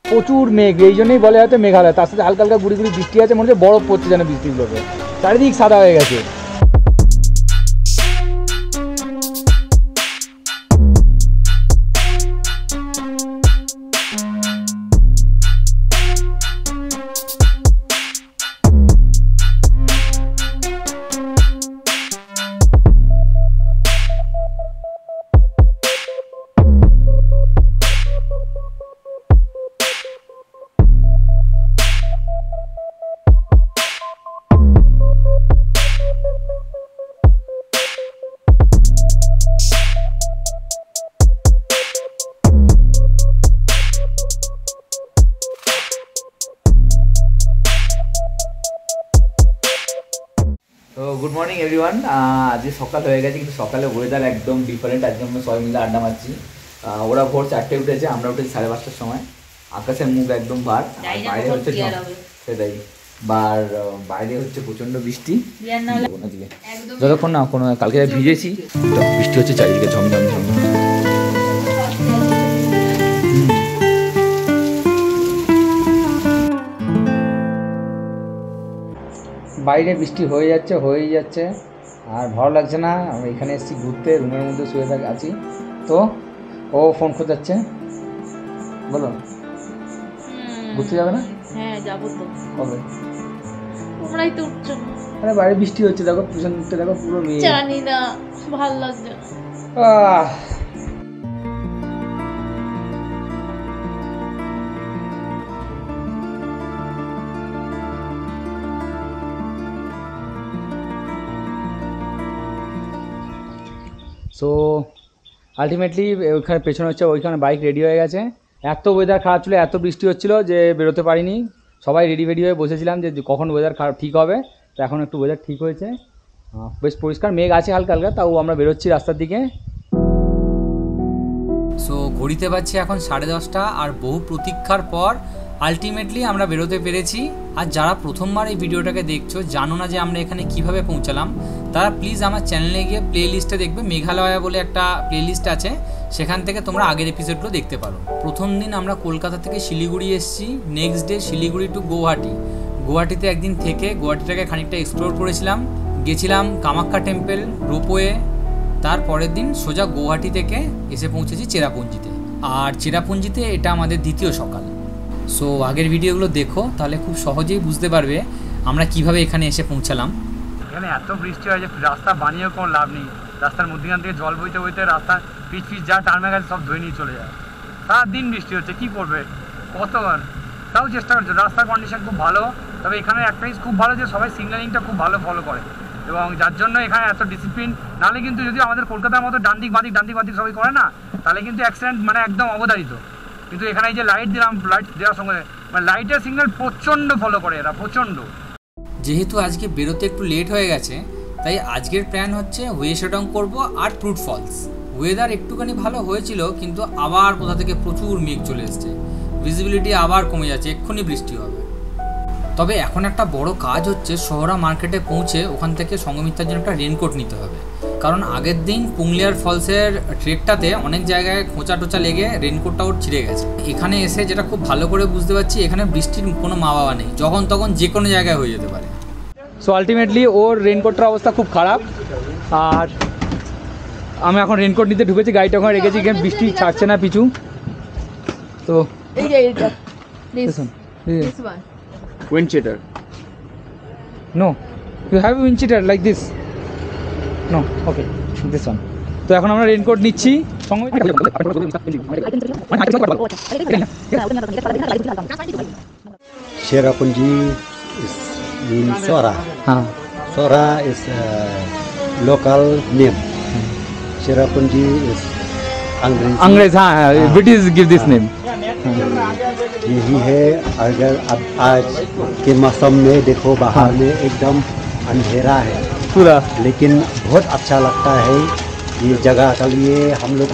প্রচুর মেঘ, এই জন্যই বলে হয়তো মেঘালয়। তার সাথে হালকা হালকা গুড়ি গুড়ি বৃষ্টি আছে, মনে হচ্ছে বরফ পড়ছে যেন বৃষ্টিগুলোতে। চারিদিক সাদা হয়ে গেছে। তো গুড মর্নিং এভরিওয়ান। আজকে সকাল হয়ে গেছে, কিন্তু সকালে ওয়েদার একদম ডিফারেন্ট। আজকে আমরা সবাই মিলে আড্ডা মারছি। ওরা ভোর 4টে উঠেছে, আমরা উঠেছি 5:30টার সময়। আকাশের মুখ একদম ভার, বাইরে হচ্ছে সেটাই বার, বাইরে হচ্ছে প্রচন্ড বৃষ্টি। যতক্ষণ না কোনো কালকে ভিজেছি, বৃষ্টি হচ্ছে চারিদিকে ঝমঝম ঝম। বাইরে বৃষ্টি হয়ে যাচ্ছে আর ভালো লাগছে না। আমরা এখানে এসেছি ঘুরতে, রুমের মধ্যে শুয়ে আছি। তো ও ফোন খোঁজাচ্ছে, বলো ঘুরতে যাবে না? হ্যাঁ যাবো তো। কবে? তোমরাই তো উঠছো। আরে বাইরে বৃষ্টি হচ্ছে, দেখো পিছন দিকটা দেখো, পুরো মেয়ে। জানি না, ভালো লাগছে না। সো আলটিমেটলি ওইখানে পেছনে হচ্ছে, ওইখানে বাইক রেডি হয়ে গেছে। এত ওয়েদার খারাপ ছিল, এত বৃষ্টি হচ্ছিলো যে বেরোতে পারিনি। সবাই রেডি হয়ে বসেছিলাম যে কখন ওয়েদার খারাপ ঠিক হবে। তো এখন একটু ওয়েদার ঠিক হয়েছে, বেশ পরিষ্কার, মেঘ আছে হালকা হালকা, তাও আমরা বেরোচ্ছি রাস্তার দিকে। সো ঘড়িতে পাচ্ছি এখন 10:30, আর বহু প্রতীক্ষার পর আলটিমেটলি আমরা বেরোতে পেরেছি। আর যারা প্রথমবার এই ভিডিওটাকে দেখছো, জানো না যে আমরা এখানে কিভাবে পৌঁছালাম, তারা প্লিজ আমার চ্যানেলে গিয়ে প্লে লিস্টে দেখবে, মেঘালয়া বলে একটা প্লে লিস্ট আছে, সেখান থেকে তোমরা আগের এপিসোডগুলো দেখতে পারো। প্রথম দিন আমরা কলকাতা থেকে শিলিগুড়ি এসেছি, next day Siliguri to Guwahati. গুয়াহাটিতে একদিন থেকে গুয়াহাটিটাকে খানিকটা এক্সপ্লোর করেছিলাম, গেছিলাম কামাখ্যা টেম্পল, রোপওয়ে। তারপরের দিন সোজা গুয়াহাটি থেকে এসে পৌঁছেছি চেরাপুঞ্জিতে। আর চেরাপুঞ্জিতে এটা আমাদের দ্বিতীয় সকাল। সো আগের ভিডিওগুলো দেখো, তাহলে খুব সহজেই বুঝতে পারবে আমরা কিভাবে এখানে এসে পৌঁছালাম। এখানে এত বৃষ্টি হয় যে রাস্তা বানিয়েও কোনো লাভ নেই। রাস্তার মধ্যখান থেকে জল বইতে বইতে রাস্তা পিচ যা টার্মে গেছে সব ধুয়ে নিয়ে চলে যায়। সারাদিন বৃষ্টি হচ্ছে, কী করবে, কতবার তাও চেষ্টা করছে। রাস্তার কন্ডিশন খুব ভালো, তবে এখানে একটা জিনিস খুব ভালো যে সবাই সিগন্যালিংটা খুব ভালো ফলো করে, এবং যার জন্য এখানে এত ডিসিপ্লিন। নাহলে কিন্তু যদি আমাদের কলকাতার মতো ডান দিক বাদিক সবাই করে না, তাহলে কিন্তু অ্যাক্সিডেন্ট মানে একদম অবধারিত। কিন্তু এখানে এই যে লাইট দিলাম, লাইট দেওয়ার সঙ্গে মানে লাইটের সিগন্যাল প্রচণ্ড ফলো করে এরা, প্রচণ্ড। যেহেতু আজকে বেরোতে একটু লেট হয়ে গেছে, তাই আজকের প্ল্যান হচ্ছে ওয়েশেডং করব আর ট্রুট ফলস। ওয়েদার একটুখানি ভালো হয়েছিল, কিন্তু আবার কোথা থেকে প্রচুর মেঘ চলে এসছে, ভিজিবিলিটি আবার কমে যাচ্ছে, এক্ষুনি বৃষ্টি হবে। তবে এখন একটা বড় কাজ হচ্ছে, শহরা মার্কেটে পৌঁছে ওখান থেকে সঙ্গমিত্রার জন্য একটা রেনকোট নিতে হবে। কারণ আগের দিন পুংলিয়ার ফলসের ট্রেকটাতে অনেক জায়গায় খোঁচা টোচা লেগে রেনকোটটা ওর ছিঁড়ে গেছে। এখানে এসে যেটা খুব ভালো করে বুঝতে পারছি, এখানে বৃষ্টির কোনো মা বাবা নেই, যখন তখন যে কোনো জায়গায় হয়ে যেতে পারে। সো আলটিমেটলি ওর রেনকোটটার অবস্থা খুব খারাপ, আর আমি এখন রেনকোট নিতে ঢুকেছি, গাড়িটা ওখানে রেখেছি, এখানে বৃষ্টি ছাড়ছে না পিছু। তো এই যে এইটা wind cheater. No, you have a wind cheater like this. No, okay, this one. তো এখন আমরা রেনকোট নিচ্ছি সঙ্গে। Cherrapunji is in Sora. Sora is a local name. Cherrapunji is अंग्रेज, हाँ ब्रिटिश give this name. यही है। अगर अब आज के मौसम में देखो, बाहर में एकदम अंधेरा है पूरा, लेकिन बहुत अच्छा लगता है ये जगह के लिए। हम लोग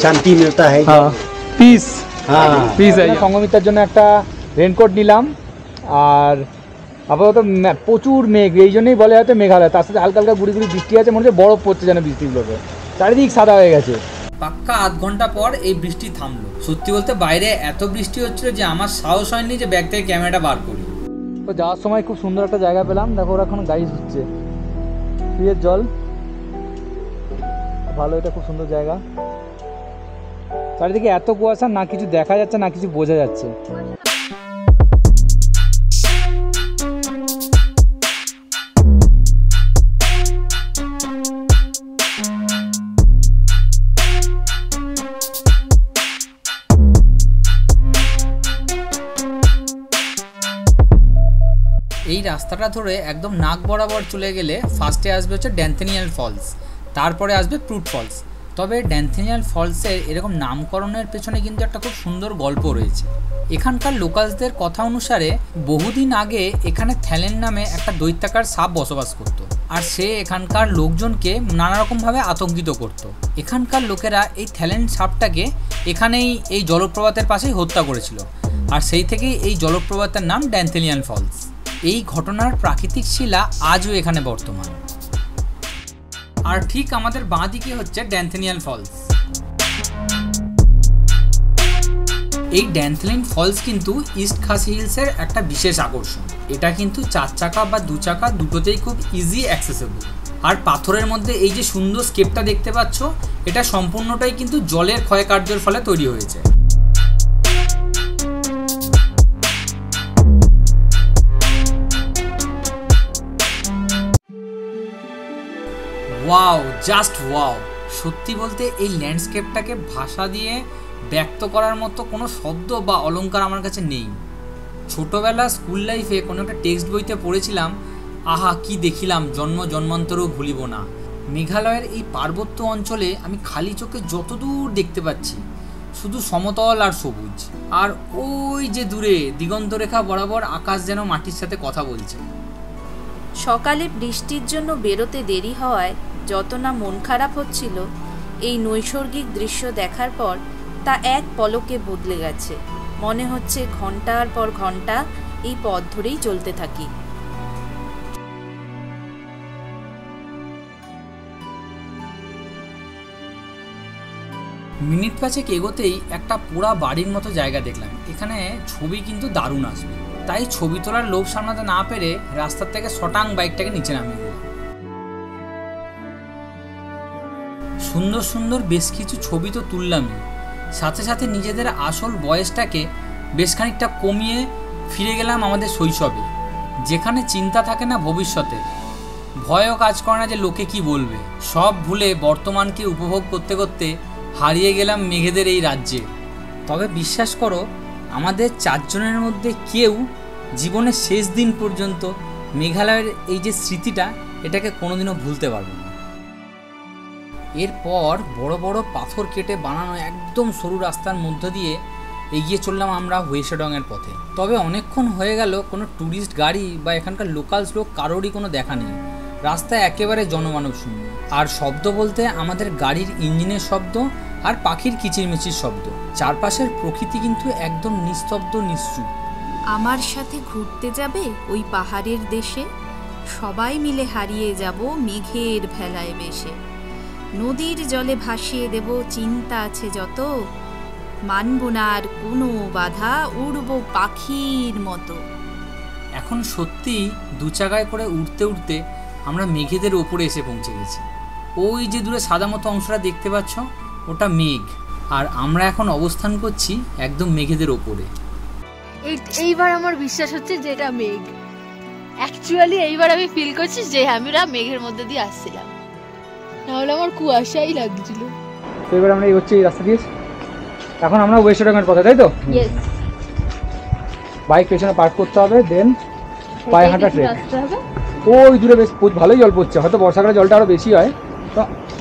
शांति मिलता है, পিস, हाँ পিস है। সঙ্গমিতার জন্য একটা রেনকোট নিলাম, আর আপাতত প্রচুর মেঘ, এই জন্যই বলে হয়তো মেঘালয়। তার সাথে হালকা হালকা গুড়ি গুড়ি বৃষ্টি আছে, মনে হচ্ছে বরফ পড়ছে যেন বৃষ্টিগুলোতে, চারিদিক সাদা হয়ে গেছে। পাক্কা আধ ঘন্টা পর এই বৃষ্টি থামলো। সত্যি বলতে বাইরে এত বৃষ্টি হচ্ছিল যে আমার সাহস হয়নি যে ব্যাগ থেকে ক্যামেরাটা বার করি। তো যাওয়ার সময় খুব সুন্দর একটা জায়গা পেলাম, দেখো ওরা এখন গাইড হচ্ছে, পিয়ের জল ভালো, এটা খুব সুন্দর জায়গা। চারিদিকে এত কুয়াশা, না কিছু দেখা যাচ্ছে না কিছু বোঝা যাচ্ছে। এই রাস্তাটা ধরে একদম নাক বরাবর চলে গেলে ফার্স্টে আসবে হচ্ছে ড্যান্থেনিয়াল ফলস, তারপরে আসবে প্রুট ফলস। তবে ড্যান্থেনিয়াল ফলসের এরকম নামকরণের পেছনে কিন্তু একটা খুব সুন্দর গল্প রয়েছে। এখানকার লোকালসদের কথা অনুসারে বহুদিন আগে এখানে থ্যালেন নামে একটা দৈত্যাকার সাপ বসবাস করত, আর সে এখানকার লোকজনকে নানারকমভাবে আতঙ্কিত করত। এখানকার লোকেরা এই থ্যালেন সাপটাকে এখানেই এই জলপ্রপাতের পাশেই হত্যা করেছিল, আর সেই থেকেই এই জলপ্রপাতের নাম ড্যান্থেনিয়াল ফলস। এই ঘটনার প্রাকৃতিক শিলা আজও এখানে বর্তমান। আর ঠিক আমাদের বাঁ দিকে হচ্ছে ড্যান্থেনিয়াল ফলস। এই ড্যান্থেলিন ফলস কিন্তু ইস্ট খাসি হিলসের একটা বিশেষ আকর্ষণ। এটা কিন্তু 4 চাকা বা 2 চাকা দুটোতেই খুব ইজি অ্যাক্সেসেবল। আর পাথরের মধ্যে এই যে সুন্দর স্কেপটা দেখতে পাচ্ছ, এটা সম্পূর্ণটাই কিন্তু জলের ক্ষয়কার্যের ফলে তৈরি হয়েছে। Wow, just wow. সত্যি বলতে এই ল্যান্ডস্কেপটাকে ভাষা দিয়ে ব্যক্ত করার মতো কোনো শব্দ বা অলংকার আমার কাছে নেই। ছোটোবেলা স্কুল লাইফে কোনো একটা টেক্সট বইতে পড়েছিলাম, আহা কি দেখিলাম জন্ম জন্মান্তরও ভুলিব না। মেঘালয়ের এই পার্বত্য অঞ্চলে আমি খালি চোখে যতদূর দেখতে পাচ্ছি শুধু সমতল আর সবুজ, আর ওই যে দূরে দিগন্তরেখা বরাবর আকাশ যেন মাটির সাথে কথা বলছে। সকালে বৃষ্টির জন্য বেরোতে দেরি হওয়ায় যত না মন খারাপ হচ্ছিল, এই নৈসর্গিক দৃশ্য দেখার পর তা এক পলকে বদলে গেছে। মনে হচ্ছে ঘন্টার পর ঘন্টা এই পথ ধরেই চলতে থাকি। মিনিট 5 এগোতেই একটা পোড়া বাড়ির মতো জায়গা দেখলাম। এখানে ছবি কিন্তু দারুণ আসবে, তাই ছবি তোলার লোভ সামলাতে না পেরে রাস্তার থেকে শটাং বাইকটাকে নিচে নামিয়ে দিলাম। সুন্দর সুন্দর বেশ কিছু ছবি তো তুললামই, সাথে সাথে নিজেদের আসল বয়সটাকে বেশ খানিকটা কমিয়ে ফিরে গেলাম আমাদের শৈশবে, যেখানে চিন্তা থাকে না ভবিষ্যতে, ভয়ও কাজ করে না যে লোকে কি বলবে। সব ভুলে বর্তমানকে উপভোগ করতে করতে হারিয়ে গেলাম মেঘেদের এই রাজ্যে। তবে বিশ্বাস করো, আমাদের 4 জনের মধ্যে কেউ জীবনের শেষ দিন পর্যন্ত মেঘালয়ের এই যে স্মৃতিটা, এটাকে কোনোদিনও ভুলতে পারবো না। এরপর বড় বড় পাথর কেটে বানানো একদম সরু রাস্তার মধ্য দিয়ে এগিয়ে চললাম আমরা ওয়েশেডংয়ের পথে। তবে অনেকক্ষণ হয়ে গেল কোনো ট্যুরিস্ট গাড়ি বা এখানকার লোকালস লোক কারোরই কোনো দেখা নেই। রাস্তা একেবারে জনমানব শূন্য, আর শব্দ বলতে আমাদের গাড়ির ইঞ্জিনের শব্দ আর পাখির কিচিরমিচির শব্দ। চারপাশের প্রকৃতি কিন্তু একদম নিস্তব্ধ নিশ্চুপ। আমার সাথে ঘুরতে যাবে ওই পাহাড়ের দেশে, সবাই মিলে হারিয়ে যাব মেঘের ভেলায় বেশে। নদীর জলে ভাসিয়ে দেব চিন্তা আছে যত, মানব না আর কোনো বাধা, উড়ব পাখির মতো। এখন সত্যি 2 চাকায় করে উঠতে উঠতে আমরা মেঘেদের ওপরে এসে পৌঁছে গেছি। ওই যে দূরে সাদা মতো অংশটা দেখতে পাচ্ছ, ওটা মেঘ, আর আমরা এখন অবস্থান করছি একদম মেঘেদের ওপরে। এইবার আমার বিশ্বাস হচ্ছে যে এটা মেঘ। অ্যাকচুয়ালি এইবার আমি ফিল করছি যে আমরা মেঘের মধ্যে দিয়ে আসছিলাম, নাহলে আমার কুয়াশাই লাগছিল। তো এবার আমরা এগোচ্ছি এই রাস্তা দিয়ে, এখন আমরা ওয়েশেডংয়ের পথে, তাই তো? ইয়েস। বাইক পেছনে পার্ক করতে হবে, দেন পায়ে হাঁটা ট্রেক। আসতে হবে। ওই দূরে বেশ ভালোই জল পড়ছে, হয়তো বর্ষাকালে জলটা আরও বেশি হয়। তো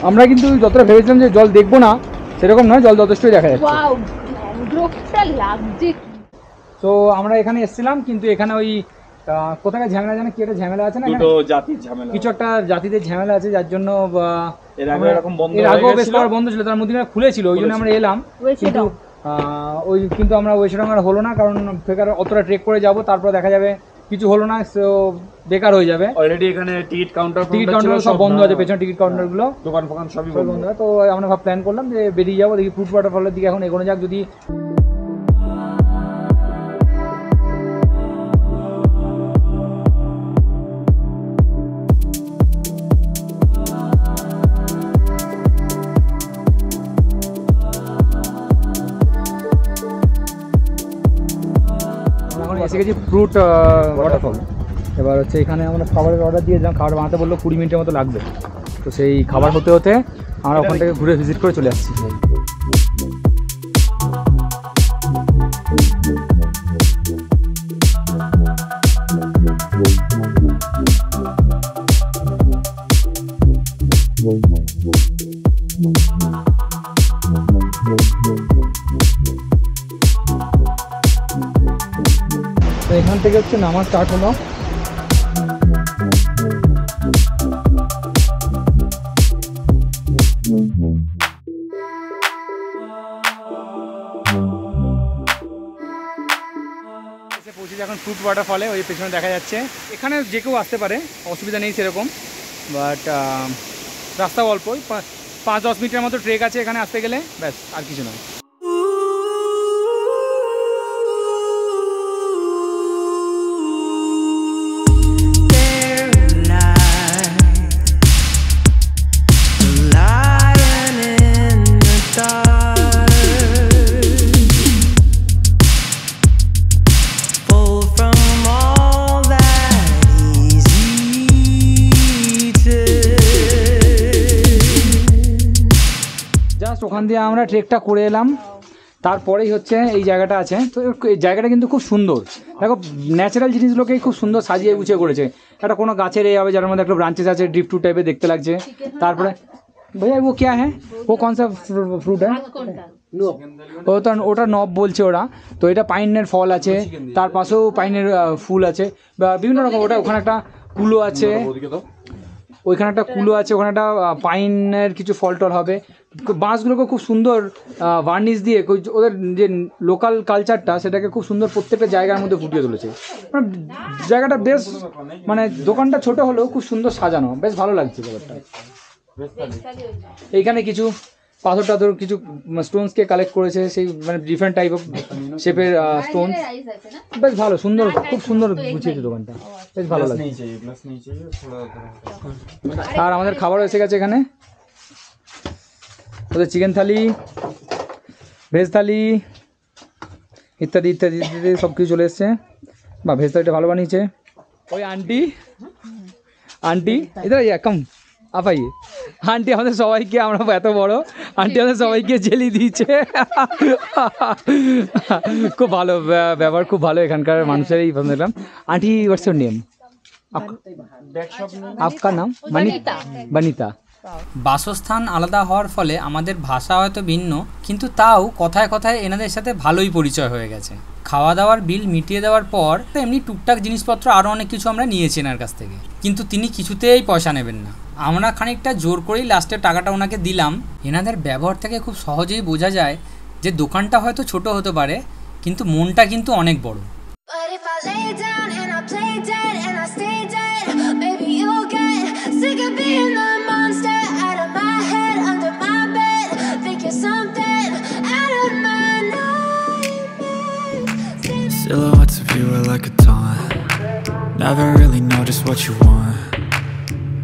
আমরা কিন্তু যতটা ভেবেছিলাম যে জল দেখবো না, সেরকম নয়, জল যথেষ্টই দেখা যাচ্ছে। ওয়াও, ম্যানগ্রোভটা লাগছে। তো আমরা এখানে এসেছিলাম, কিন্তু এখানে ওই কোথাকার ঝামেলা জানে কি একটা ঝামেলা আছে না, দুটো জাতির ঝামেলা, কিছু একটা জাতিদের ঝামেলা আছে, যার জন্য এর আগে এরকম বন্ধ ছিল, তার মধ্যে খুলেছিল, ওই জন্য আমরা এলাম। কিন্তু আমরা ওয়েশেডং আর হলো না, কারণ ফেকার অতটা ট্রেক করে যাব, তারপর দেখা যাবে কিছু হলো না, সো বেকার হয়ে যাবে। অলরেডি এখানে টিকিট কাউন্টার সব বন্ধ আছে, পেছনে টিকিট কাউন্টারগুলো দোকান ফোকান সবই বন্ধ। তো আমরা প্ল্যান করলাম যে বেরিয়ে যাবো, দেখি ফ্রুট ওয়াটারফলের দিকে এখন এগোনো যাক। যদি এসে গেছি ফ্রুট ওয়াটারফল। এবার হচ্ছে এখানে আমরা খাবারের অর্ডার দিয়েছিলাম, খাবার বানাতে বললো 20 মিনিটের মতো লাগবে। তো সেই খাবার হতে হতে আমরা ওখান থেকে ঘুরে ভিজিট করে চলে আসছি। তো এখান থেকে হচ্ছে নামা স্টার্ট হলো। পৌঁছেছি এখন ফ্রুট ওয়াটারফলে, ওই পেছনে দেখা যাচ্ছে। এখানে যে কেউ আসতে পারে, অসুবিধা নেই সেরকম, বাট রাস্তাও অল্প, 5-10 মিনিটের মতো ট্রেক আছে এখানে আসতে গেলে, ব্যাস আর কিছু নয়। ওখান দিয়ে আমরা ট্রেকটা করে এলাম, তারপরেই হচ্ছে এই জায়গাটা আছে। তো এই জায়গাটা কিন্তু খুব সুন্দর, দেখো ন্যাচারাল জিনিসগুলোকেই খুব সুন্দর সাজিয়ে গুছিয়ে করেছে। একটা কোনো গাছের এই হবে যার মধ্যে একটা ব্রাঞ্চেস আছে, ড্রিপ টু টাইপের দেখতে লাগছে। তারপরে ভাইয়া ও क्या है, वो कौन सा फ्रूट है? ওটা নব বলছে ওরা। তো এটা পাইনের ফল আছে, তার পাশেও পাইনের ফুল আছে বা বিভিন্ন রকম। ওখানে একটা কুলো আছে, ওইখানে একটা কুলো আছে, ওখানে একটা পাইনের কিছু ফল টল হবে। বাঁশগুলোকে খুব সুন্দর ভার্নিশ দিয়ে ওদের যে লোকাল কালচারটা সেটাকে খুব সুন্দর প্রত্যেকটা জায়গার মধ্যে ফুটিয়ে তুলেছে। মানে জায়গাটা বেশ, মানে দোকানটা ছোট হলেও খুব সুন্দর সাজানো, বেশ ভালো লাগছে ব্যাপারটা। এইখানে কিছু পাথর টাথর কিছু স্টোনসকে কালেক্ট করেছে, সেই মানে ডিফারেন্ট টাইপ অফ শেপের স্টোন, বেশ ভালো সুন্দর, খুব সুন্দর গুছিয়েছে দোকানটা, বেশ ভালো লাগে। আর আমাদের খাবার এসে গেছে এখানে, ওদের চিকেন থালি, ভেজ থালি ইত্যাদি ইত্যাদি ইত্যাদি সব কিছু চলে এসছে। বা ভেজ থালিটা ভালো বানিয়েছে। ওই আন্টি এদের কম আপাই আন্টি আমাদের সবাইকে, আমরা এত বড় আন্টি আমাদের সবাইকে জেলি দিয়েছে। খুব ভালো ব্যবহার, খুব ভালো এখানকার মানুষেরই দেখলাম। Aunty what's your name? आपका नाम? বনিতা। বাসস্থান আলাদা হওয়ার ফলে আমাদের ভাষা হয়তো ভিন্ন, কিন্তু তাও কথায় কথায় এনাদের সাথে ভালোই পরিচয় হয়ে গেছে। খাওয়া দাওয়ার বিল মিটিয়ে দেওয়ার পর এমনি টুকটাক জিনিসপত্র আরও অনেক কিছু আমরা নিয়েছি এনার কাছ থেকে, কিন্তু তিনি কিছুতেই পয়সা নেবেন না। আমরা খানিকটা জোর করেই লাস্টের টাকাটা ওনাকে দিলাম। এনাদের ব্যবহার থেকে খুব সহজেই বোঝা যায় যে দোকানটা হয়তো ছোট হতে পারে, কিন্তু মনটা কিন্তু অনেক বড়। Silhouettes of you are like a taunt. Never really know just what you want.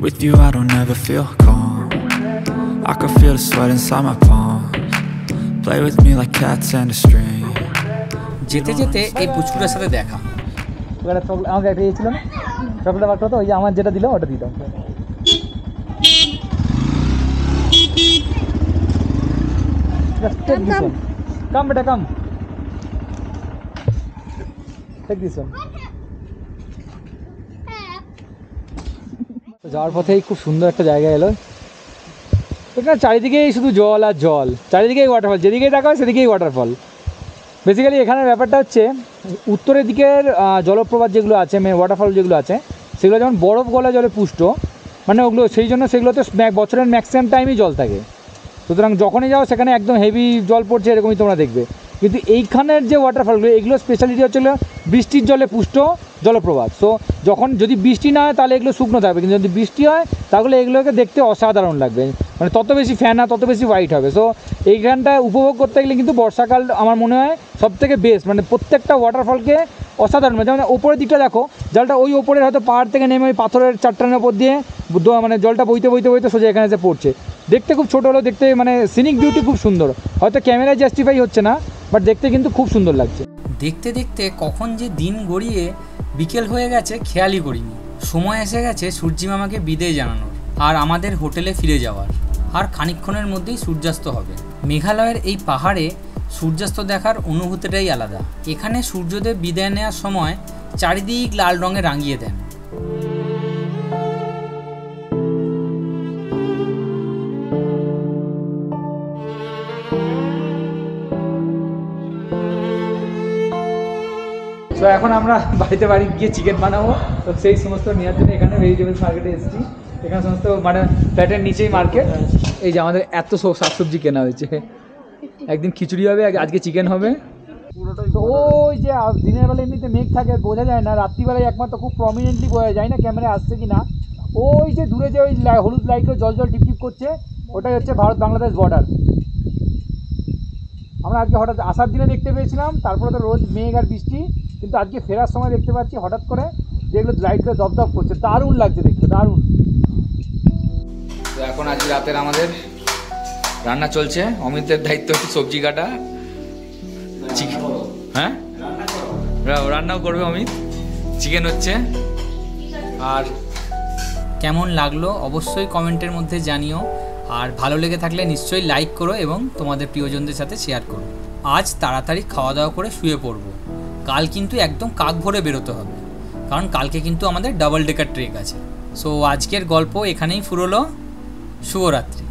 With you I don't ever feel calm. I can feel the sweat inside my palms. Play with me like cats and a string. যেতে যেতে এই পুচকুটার সাথে দেখা। আমাকে একটা ছিল না সবটা বাক্য, তো ওই যে আমার যেটা দিল ওটা দিতাম। কাম বেটা কাম, যাওয়ার পথেই খুব সুন্দর একটা জায়গা এলো। এখানে চারিদিকেই শুধু জল আর জল, চারিদিকেই ওয়াটারফল, যেদিকেই দেখা হয় সেদিকেই ওয়াটারফল। বেসিক্যালি এখানে ব্যাপারটা হচ্ছে উত্তরের দিকের জলপ্রপাত যেগুলো আছে, ওয়াটারফল যেগুলো আছে সেগুলো যেমন বরফ গলা জলে পুষ্ট, মানে ওগুলো সেই জন্য সেগুলোতে বছরের ম্যাক্সিমাম টাইমই জল থাকে। সুতরাং যখনই যাও সেখানে একদম হেভি জল পড়ছে এরকমই তোমরা দেখবে। কিন্তু এইখানের যে ওয়াটারফলগুলো, এগুলো স্পেশালিটি হচ্ছিল বৃষ্টির জলে পুষ্ট, জলপ্রপাত। সো যখন যদি বৃষ্টি না হয় তাহলে এগুলো শুকনো থাকবে, কিন্তু যদি বৃষ্টি হয় তাহলে এগুলোকে দেখতে অসাধারণ লাগবে, মানে তত বেশি ফ্যানা তত বেশি হোয়াইট হবে। সো এইখানটা উপভোগ করতে গেলে কিন্তু বর্ষাকাল আমার মনে হয় সবথেকে বেস্ট, মানে প্রত্যেকটা ওয়াটারফলকে অসাধারণ। যেমন ওপরের দিকটা দেখো, জলটা ওই ওপরের হয়তো পাহাড় থেকে নেমে ওই পাথরের চাট্টানের ওপর দিয়ে মানে জলটা বইতে বইতে বইতে সোজা এখানে এসে পড়ছে। দেখতে খুব ছোটো হলেও দেখতে মানে সিনিক বিউটি খুব সুন্দর, হয়তো ক্যামেরায় জাস্টিফাই হচ্ছে না, বাট দেখতে কিন্তু খুব সুন্দর লাগছে। দেখতে দেখতে কখন যে দিন গড়িয়ে বিকেল হয়ে গেছে খেয়ালই করিনি। সময় এসে গেছে সূর্যি মামাকে বিদায় জানানোর আর আমাদের হোটেলে ফিরে যাওয়ার। আর খানিকক্ষণের মধ্যেই সূর্যাস্ত হবে। মেঘালয়ের এই পাহাড়ে সূর্যাস্ত দেখার অনুভূতিটাই আলাদা। এখানে সূর্যদেব বিদায় নেওয়ার সময় চারিদিক লাল রঙে রাঙিয়ে দেন। তো এখন আমরা বাড়ি গিয়ে চিকেন বানাবো, তো সেই সমস্ত নেওয়ার জন্য এখানে ভেজিটেবলস মার্কেটে এসেছি। এখানে সমস্ত মানে ফ্ল্যাটের নিচেই মার্কেট। এই যে আমাদের এত শাকসবজি কেনা হয়েছে, একদিন খিচুড়ি হবে, আজকে চিকেন হবে। তো ওই যে দিনের বেলা এমনিতে মেঘ থাকে বোঝা যায় না, রাত্রিবেলায় একমাত্র খুব প্রমিনেন্টলি বোঝা যায় না ক্যামেরায় আসছে কি না। ওই যে দূরে যে ওই হলুদ লাইটগুলো জল জল টিপটিপ করছে, ওটাই হচ্ছে ভারত বাংলাদেশ বর্ডার। আমরা আজকে হঠাৎ আসার দিনে দেখতে পেয়েছিলাম, তারপরে তো রোজ মেঘ আর বৃষ্টি, কিন্তু আজকে ফেরার সময় দেখতে পাচ্ছি হঠাৎ করে যেগুলো লাইটগুলো দপদপ করছে, দারুণ লাগছে দেখতে, দারুণ। তো এখন আজকে রাতের আমাদের রান্না চলছে। অমিতের দায়িত্ব হচ্ছে সবজি কাটা। হ্যাঁ, রান্নাও করবে অমিত। চিকেন হচ্ছে। আর কেমন লাগলো অবশ্যই কমেন্টের মধ্যে জানিও, আর ভালো লেগে থাকলে নিশ্চয়ই লাইক করো এবং তোমাদের প্রিয়জনদের সাথে শেয়ার করো। আজ তাড়াতাড়ি খাওয়া দাওয়া করে শুয়ে পড়বো। কাল কিন্তু একদম কাক ভরে বেরোতে হবে, কারণ কালকে কিন্তু আমাদের ডাবল ডেকার ট্রেক আছে। সো আজকের গল্প এখানেই ফুরোলো। শুভরাত্রি।